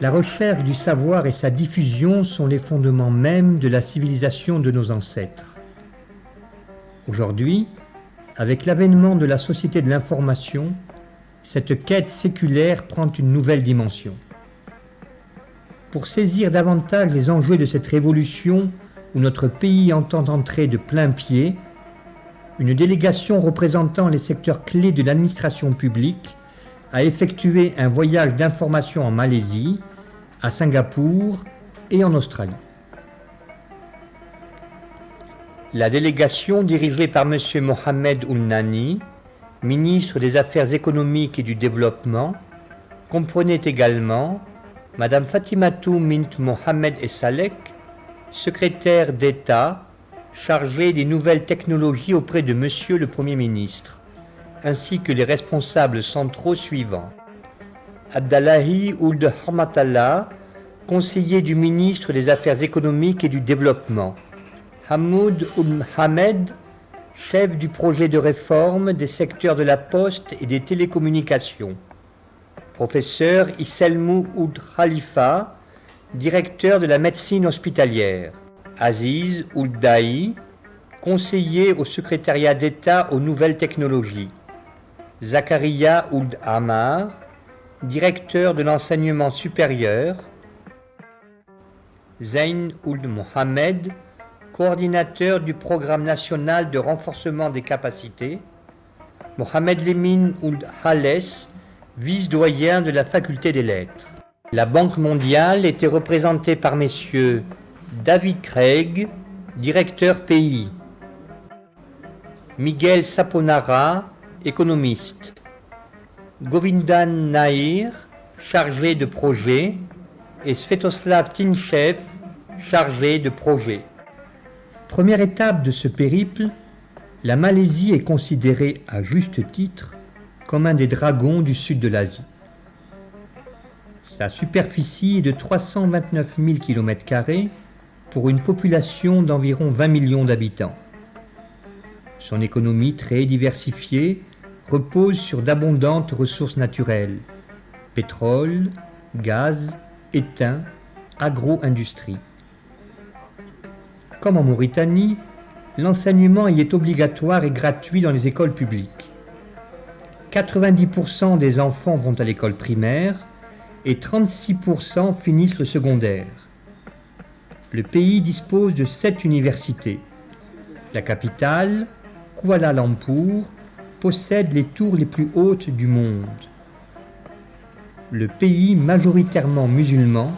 La recherche du savoir et sa diffusion sont les fondements mêmes de la civilisation de nos ancêtres. Aujourd'hui, avec l'avènement de la société de l'information, cette quête séculaire prend une nouvelle dimension. Pour saisir davantage les enjeux de cette révolution où notre pays entend entrer de plein pied, une délégation représentant les secteurs clés de l'administration publique a effectué un voyage d'information en Malaisie, à Singapour et en Australie. La délégation dirigée par M. Mohamed Ould Nani, ministre des Affaires économiques et du Développement, comprenait également Mme Fatimatou Mint Mohamed Essalek, secrétaire d'État chargée des nouvelles technologies auprès de M. le Premier ministre, ainsi que les responsables centraux suivants. Abdallahi Ould Hamatallah, conseiller du ministre des Affaires économiques et du Développement. Hamoud Ould Hamed, chef du projet de réforme des secteurs de la poste et des télécommunications. Professeur Isselmou Ould Khalifa, directeur de la médecine hospitalière. Aziz Ould Dahi, conseiller au secrétariat d'État aux nouvelles technologies. Zakaria Ould Amar, directeur de l'enseignement supérieur. Zain Ould Mohamed, coordinateur du programme national de renforcement des capacités. Mohamed Lemine Ould Hales, vice-doyen de la faculté des lettres. La Banque mondiale était représentée par messieurs David Craig, directeur pays. Miguel Saponara, économiste. Govindan Nair, chargé de projet, et Svetoslav Tinchev, chargé de projet. Première étape de ce périple, la Malaisie est considérée à juste titre comme un des dragons du sud de l'Asie. Sa superficie est de 329 000 km² pour une population d'environ 20 millions d'habitants. Son économie très diversifiée repose sur d'abondantes ressources naturelles, pétrole, gaz, étain, agro-industrie. Comme en Mauritanie, l'enseignement y est obligatoire et gratuit dans les écoles publiques. 90% des enfants vont à l'école primaire et 36% finissent le secondaire. Le pays dispose de 7 universités. La capitale, Kuala Lumpur, possède les tours les plus hautes du monde. Le pays, majoritairement musulman,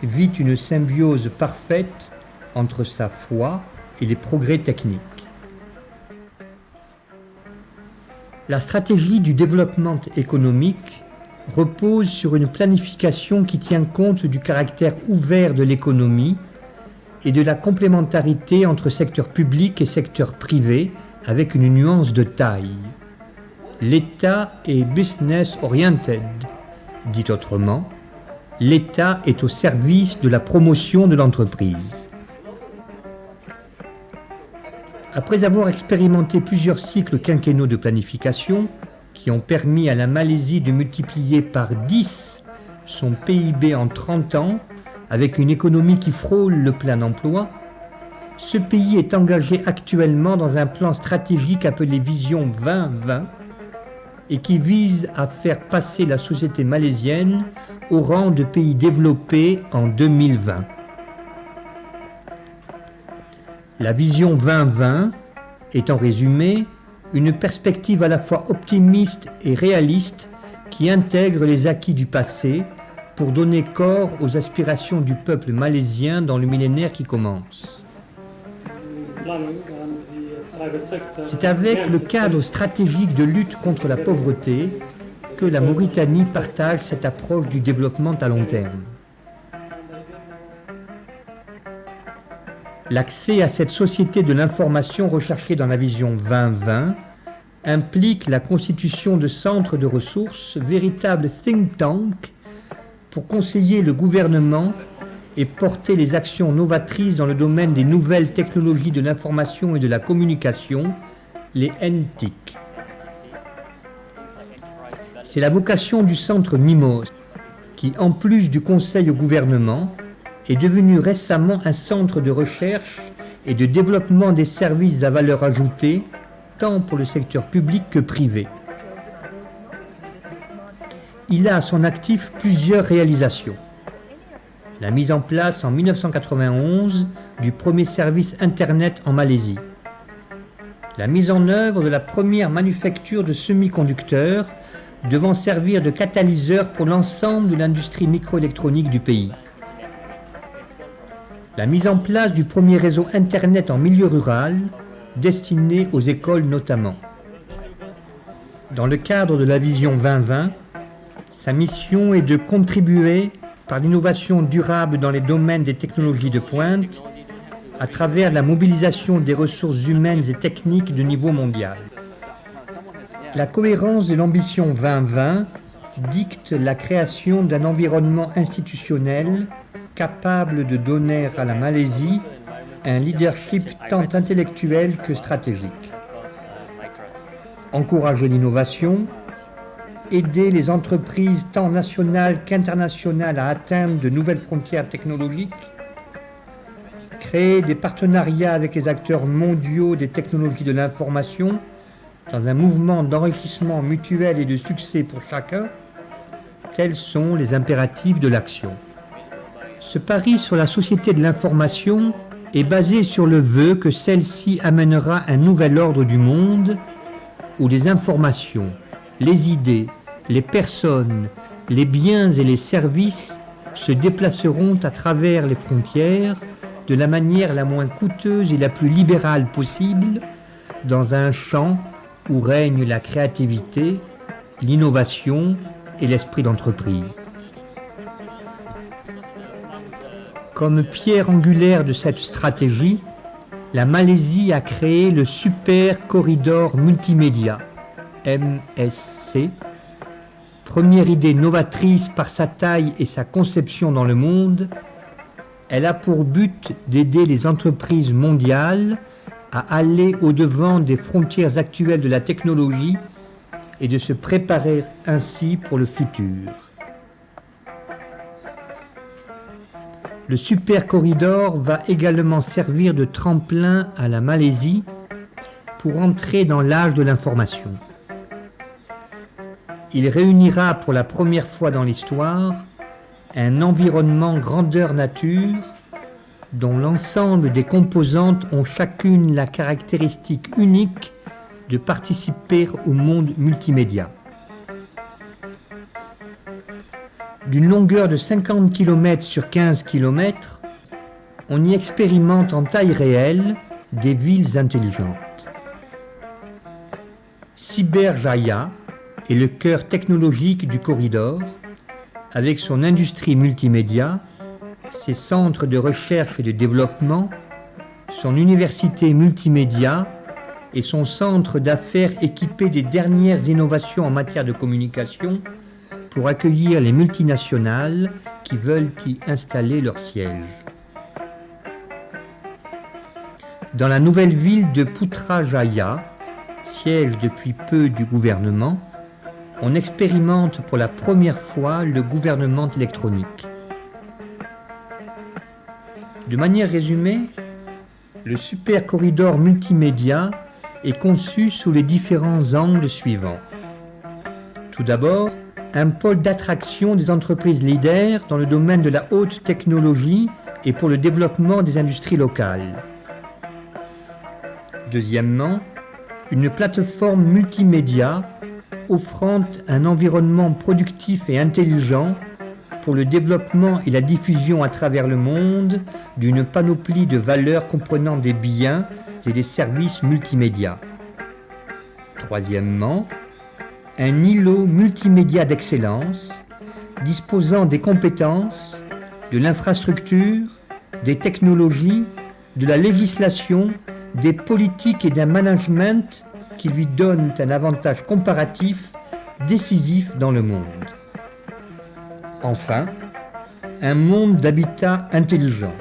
vit une symbiose parfaite entre sa foi et les progrès techniques. La stratégie du développement économique repose sur une planification qui tient compte du caractère ouvert de l'économie et de la complémentarité entre secteur public et secteur privé avec une nuance de taille. L'État est business oriented, dit autrement, l'État est au service de la promotion de l'entreprise. Après avoir expérimenté plusieurs cycles quinquennaux de planification qui ont permis à la Malaisie de multiplier par 10 son PIB en 30 ans avec une économie qui frôle le plein emploi, ce pays est engagé actuellement dans un plan stratégique appelé Vision 2020 et qui vise à faire passer la société malaisienne au rang de pays développé en 2020. La Vision 2020 est en résumé une perspective à la fois optimiste et réaliste qui intègre les acquis du passé pour donner corps aux aspirations du peuple malaisien dans le millénaire qui commence. C'est avec le cadre stratégique de lutte contre la pauvreté que la Mauritanie partage cette approche du développement à long terme. L'accès à cette société de l'information recherchée dans la Vision 2020 implique la constitution de centres de ressources, véritables think tanks, pour conseiller le gouvernement et porter les actions novatrices dans le domaine des nouvelles technologies de l'information et de la communication, les NTIC. C'est la vocation du centre MIMOS. qui, en plus du conseil au gouvernement, est devenu récemment un centre de recherche et de développement des services à valeur ajoutée, tant pour le secteur public que privé. Il a à son actif plusieurs réalisations. La mise en place en 1991 du premier service Internet en Malaisie. La mise en œuvre de la première manufacture de semi-conducteurs devant servir de catalyseur pour l'ensemble de l'industrie microélectronique du pays. La mise en place du premier réseau Internet en milieu rural, destiné aux écoles notamment. Dans le cadre de la vision 2020, sa mission est de contribuer par l'innovation durable dans les domaines des technologies de pointe à travers la mobilisation des ressources humaines et techniques de niveau mondial. La cohérence de l'ambition 2020 dicte la création d'un environnement institutionnel capable de donner à la Malaisie un leadership tant intellectuel que stratégique. Encourager l'innovation, aider les entreprises tant nationales qu'internationales à atteindre de nouvelles frontières technologiques, créer des partenariats avec les acteurs mondiaux des technologies de l'information dans un mouvement d'enrichissement mutuel et de succès pour chacun, tels sont les impératifs de l'action. Ce pari sur la société de l'information est basé sur le vœu que celle-ci amènera un nouvel ordre du monde où les informations, les idées, les personnes, les biens et les services se déplaceront à travers les frontières de la manière la moins coûteuse et la plus libérale possible dans un champ où règne la créativité, l'innovation et l'esprit d'entreprise. Comme pierre angulaire de cette stratégie, la Malaisie a créé le Super Corridor Multimédia, MSC, première idée novatrice par sa taille et sa conception dans le monde. Elle a pour but d'aider les entreprises mondiales à aller au-devant des frontières actuelles de la technologie et de se préparer ainsi pour le futur. Le Super Corridor va également servir de tremplin à la Malaisie pour entrer dans l'âge de l'information. Il réunira pour la première fois dans l'histoire un environnement grandeur nature dont l'ensemble des composantes ont chacune la caractéristique unique de participer au monde multimédia. D'une longueur de 50 km sur 15 km, on y expérimente en taille réelle des villes intelligentes. Cyberjaya est le cœur technologique du corridor, avec son industrie multimédia, ses centres de recherche et de développement, son université multimédia et son centre d'affaires équipé des dernières innovations en matière de communication pour accueillir les multinationales qui veulent y installer leur siège. Dans la nouvelle ville de Putrajaya, siège depuis peu du gouvernement, on expérimente pour la première fois le gouvernement électronique. De manière résumée, le Super Corridor Multimédia est conçu sous les différents angles suivants. Tout d'abord, un pôle d'attraction des entreprises leaders dans le domaine de la haute technologie et pour le développement des industries locales. Deuxièmement, une plateforme multimédia offrant un environnement productif et intelligent pour le développement et la diffusion à travers le monde d'une panoplie de valeurs comprenant des biens et des services multimédia. Troisièmement, un îlot multimédia d'excellence disposant des compétences, de l'infrastructure, des technologies, de la législation, des politiques et d'un management qui lui donnent un avantage comparatif décisif dans le monde. Enfin, un monde d'habitat intelligent,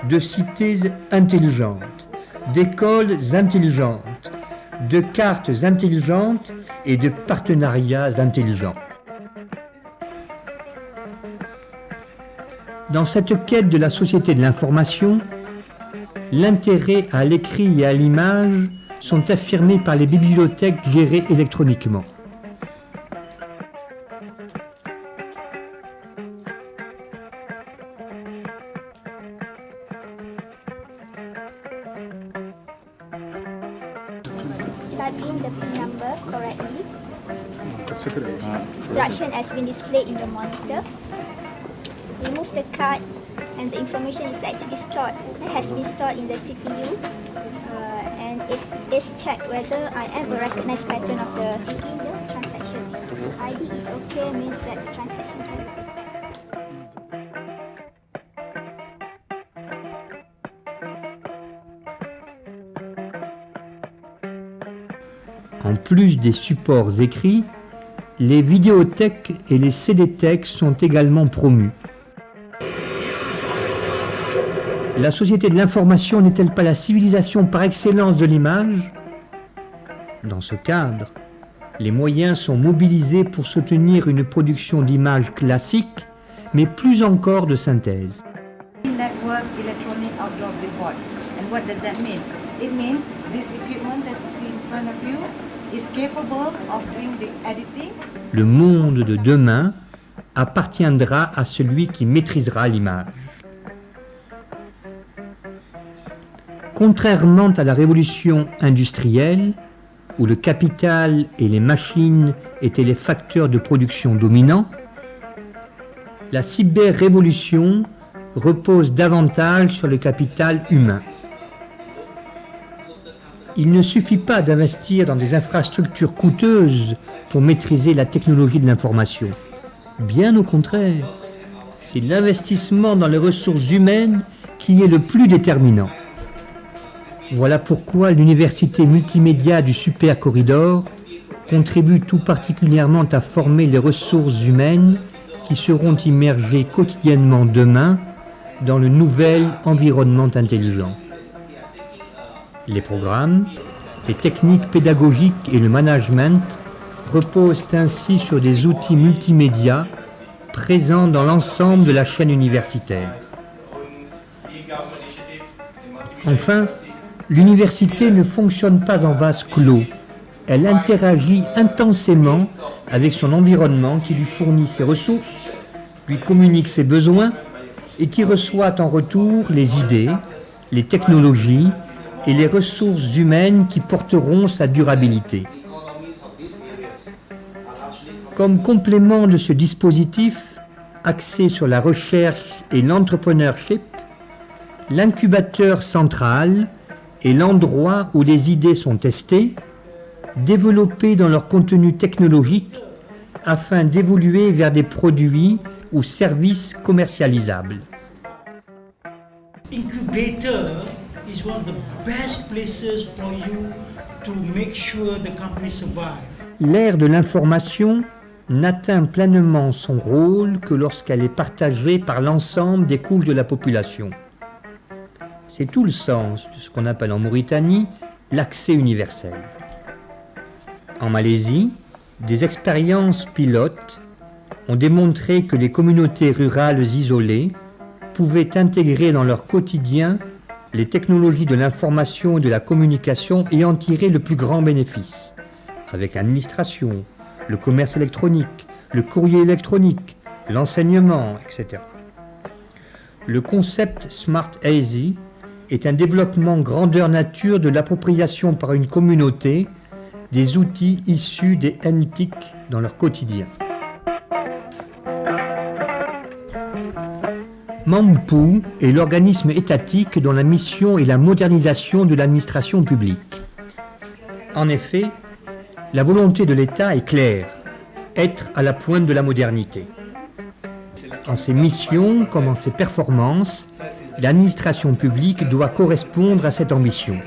de cités intelligentes, d'écoles intelligentes, de cartes intelligentes et de partenariats intelligents. Dans cette quête de la société de l'information, l'intérêt à l'écrit et à l'image sont affirmés par les bibliothèques gérées électroniquement. Type in the PIN number correctly. Instruction has been displayed in the monitor. Remove the card and the information is actually stored. It has been stored in the CPU and it is checked whether I have a recognized pattern of the transaction. ID is okay means that the transaction can be processed. En plus des supports écrits, les vidéothèques et les CD-thèques sont également promus. La société de l'information n'est-elle pas la civilisation par excellence de l'image? Dans ce cadre, les moyens sont mobilisés pour soutenir une production d'images classiques, mais plus encore de synthèse. Network electronic outdoor billboard. And what does that mean? It means this equipment that you see in front of you is capable of doing the editing. Le monde de demain appartiendra à celui qui maîtrisera l'image. Contrairement à la révolution industrielle, où le capital et les machines étaient les facteurs de production dominants, la cyber-révolution repose davantage sur le capital humain. Il ne suffit pas d'investir dans des infrastructures coûteuses pour maîtriser la technologie de l'information. Bien au contraire, c'est l'investissement dans les ressources humaines qui est le plus déterminant. Voilà pourquoi l'université multimédia du Super Corridor contribue tout particulièrement à former les ressources humaines qui seront immergées quotidiennement demain dans le nouvel environnement intelligent. Les programmes, les techniques pédagogiques et le management reposent ainsi sur des outils multimédia présents dans l'ensemble de la chaîne universitaire. Enfin, l'université ne fonctionne pas en vase clos. Elle interagit intensément avec son environnement qui lui fournit ses ressources, lui communique ses besoins et qui reçoit en retour les idées, les technologies et les ressources humaines qui porteront sa durabilité. Comme complément de ce dispositif axé sur la recherche et l'entrepreneurship, l'incubateur central est l'endroit où les idées sont testées, développées dans leur contenu technologique afin d'évoluer vers des produits ou services commercialisables. Incubator is one of the best places for you to make sure the company survive. L'ère de l'information n'atteint pleinement son rôle que lorsqu'elle est partagée par l'ensemble des couches de la population. C'est tout le sens de ce qu'on appelle en Mauritanie l'accès universel. En Malaisie, des expériences pilotes ont démontré que les communautés rurales isolées pouvaient intégrer dans leur quotidien les technologies de l'information et de la communication et en tirer le plus grand bénéfice, avec l'administration, le commerce électronique, le courrier électronique, l'enseignement, etc. Le concept Smart Easy est un développement grandeur nature de l'appropriation par une communauté des outils issus des NTIC dans leur quotidien. Mampu est l'organisme étatique dont la mission est la modernisation de l'administration publique. En effet, la volonté de l'État est claire, être à la pointe de la modernité. En ses missions comme en ses performances, l'administration publique doit correspondre à cette ambition.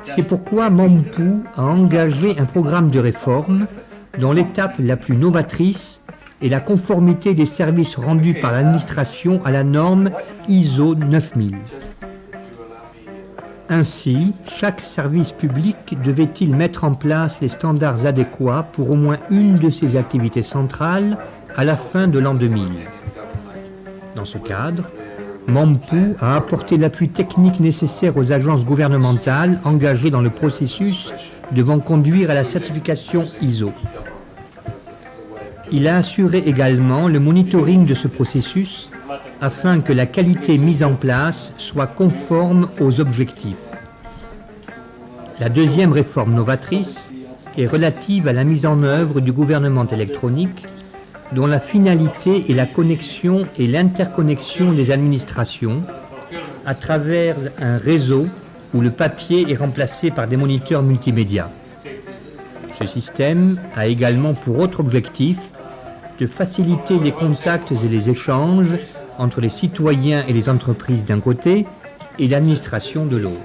C'est pourquoi Mampu a engagé un programme de réforme dont l'étape la plus novatrice est la conformité des services rendus par l'administration à la norme ISO 9000. Ainsi, chaque service public devait-il mettre en place les standards adéquats pour au moins une de ses activités centrales à la fin de l'an 2000. Dans ce cadre, Mampu a apporté l'appui technique nécessaire aux agences gouvernementales engagées dans le processus devant conduire à la certification ISO. Il a assuré également le monitoring de ce processus afin que la qualité mise en place soit conforme aux objectifs. La deuxième réforme novatrice est relative à la mise en œuvre du gouvernement électronique, dont la finalité est la connexion et l'interconnexion des administrations à travers un réseau où le papier est remplacé par des moniteurs multimédia. Ce système a également pour autre objectif de faciliter les contacts et les échanges entre les citoyens et les entreprises d'un côté et l'administration de l'autre.